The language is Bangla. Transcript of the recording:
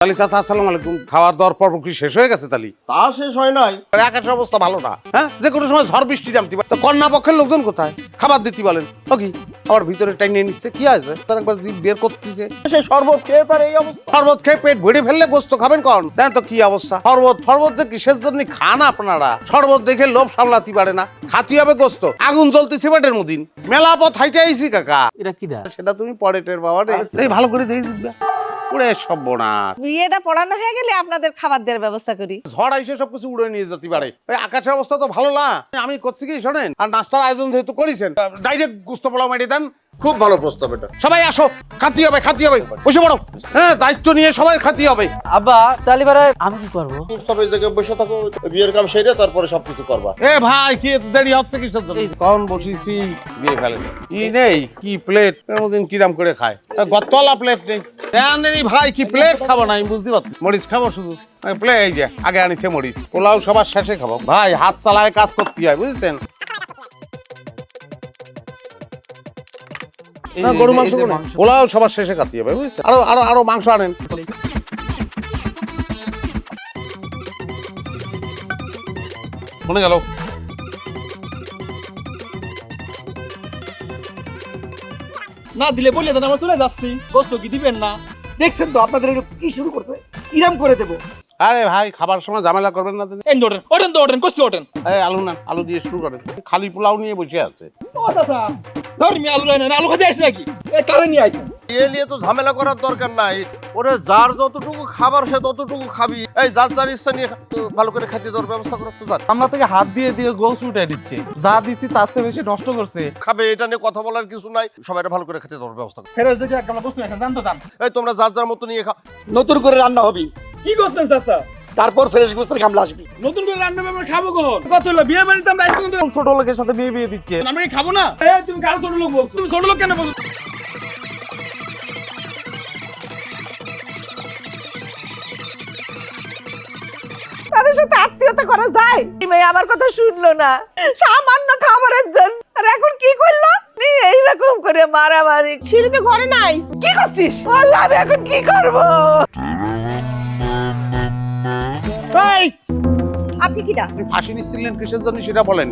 তালি চাচা আসসালামু আলাইকুম। খাওয়ার দাওয়ার পর্ব কি শেষ হয়ে গেছে? তালি তা শেষ হয় নাই। আকাশের অবস্থা ভালো না, হ্যাঁ? যে কোনো সময় ঝড় বৃষ্টি নামতে পারে। তো কন্যা পক্ষের লোকজন কোথায়? খাবার দিতে বলেন। ও কি আবার ভিতরে টাইনিয়ে নিচ্ছে? কি আছে? তার একবার জিভ বের করতেছে। সে শরবত খেয়ে তার এই অবস্থা। শরবত খেয়ে পেট ভরে ফেললে গোস্ত খাবেন কখন? দেন তো কি অবস্থা। শরবত যে কিসের জন্য খান আপনারা? শরবত দেখে লোভ সামলাতে পারে না, খাতি হবে গোস্ত। আগুন জ্বলতেছে পেটের মদিন। মেলা পথ হাইটে আইছি কাকা। এটা কি না? সেটা তুমি পরে টের বাবা রে। এই ভালো করে দেখি পুরে সর্বনাশ। বিয়েটা পড়ানো হয়ে গেলে আপনাদের খাবার দেওয়ার ব্যবস্থা করি। ঝড় আইসে সবকিছু উড়ে নিয়ে যেতে পারে। ওই আকাশের অবস্থা তো ভালো না। আমি করছি কি শোনেন, আর নাস্তার আয়োজন যেহেতু করেছেন, ডাইরেক্ট গুস্ত পোলাও মেরে দেন। খুব ভালো প্রস্তাব এটা। সবাই আসো, খাতি হবে বসে পড়ো। হ্যাঁ, দায়িত্ব নিয়ে সবাই খাতি হবে। আব্বা তালি বাড়ায় আমি কি করবো? তবে এই জায়গায় বসে থাকো, বিয়ের কাম সেরে তারপরে সবকিছু করবা। এ ভাই, কি এত দেরি হচ্ছে কিসের জন্য? কখন বসিছি বিয়ে ফেলেন কি নেই? কি প্লেট কোনদিন কিরাম করে খায়? গতলা প্লেট নেই। দেনি ভাই, কি প্লেট খাবো না আমি বুঝতে পারছি। মরিচ খাবো শুধু প্লেট। এই যে আগে আনিছে মরিচ। পোলাও সবার শেষে খাবো ভাই। হাত চালায় কাজ করতে হয়, বুঝছেন? না, গরু মাংস পোলাও সবার শেষে খাতে হবে, বুঝছেন? আরো আরো আরো মাংস আনেন। শুনে গেল। না দিলে বললে তো আমরা চলে যাচ্ছি। গোস্ত কি দিবেন না? দেখছেন তো আপনাদের এটা কি শুরু করছে, ইরাম করে দেবো। আরে ভাই, খাবার সময় ঝামেলা করবেন না। এই ওঠেন ওঠেন তো ওঠেন, গোস্ত ওঠেন। এই আলু না, আলু দিয়ে শুরু করেন। খালি পোলাও নিয়ে বসে আছে। ও দাদা ধর্মী আলু রায় না, আলু খাতে আসছে নাকি? এই কারে নিয়ে আইছেন? এ নিয়ে তো ঝামেলা করার দরকার নাই। ওরে যার যতটুকু খাবার সে ততটুকু খাবি। এই যার যার ইচ্ছা নিয়ে ভালো করে খাইতে দেওয়ার ব্যবস্থা করো তো। যার আমরা থেকে হাত দিয়ে দিয়ে গোস উঠে দিচ্ছে, যা দিচ্ছি তার চেয়ে বেশি নষ্ট করছে। খাবে এটা নিয়ে কথা বলার কিছু নাই। সবাই ভালো করে খেতে দেওয়ার ব্যবস্থা করো। ফেরত যদি একটা বস্তু এখন জানতো জান। এই তোমরা যার যার মতো নিয়ে খাও। নতুন করে রান্না হবি, কি করছেন চাচা? তারপর ফ্রেশ গোস্তের কামলা আসবি। নতুন করে রান্না আমরা খাবো কখন? কত হলো বিয়ে বাড়িতে আমরা আইছি কিন্তু ছোট লোকের সাথে বিয়ে দিচ্ছে। আমরা কি খাবো না? এই তুমি কার ছোট লোক বলছো? তুমি ছোট লোক কেন বলছো? তাদের সাথে আত্মীয়তা করা যায়? এই মেয়ে আমার কথা শুনলো না, সামান্য খাবারের জন্য। আর এখন কি করলো? এইরকম করে মারামারি। ছেলে তো ঘরে নাই, কি করছিস? বললাম আমি এখন কি করবো? এই আপনি কিটা? ফাঁসি নিচ্ছিলেন কিসের জন্য সেটা বলেন।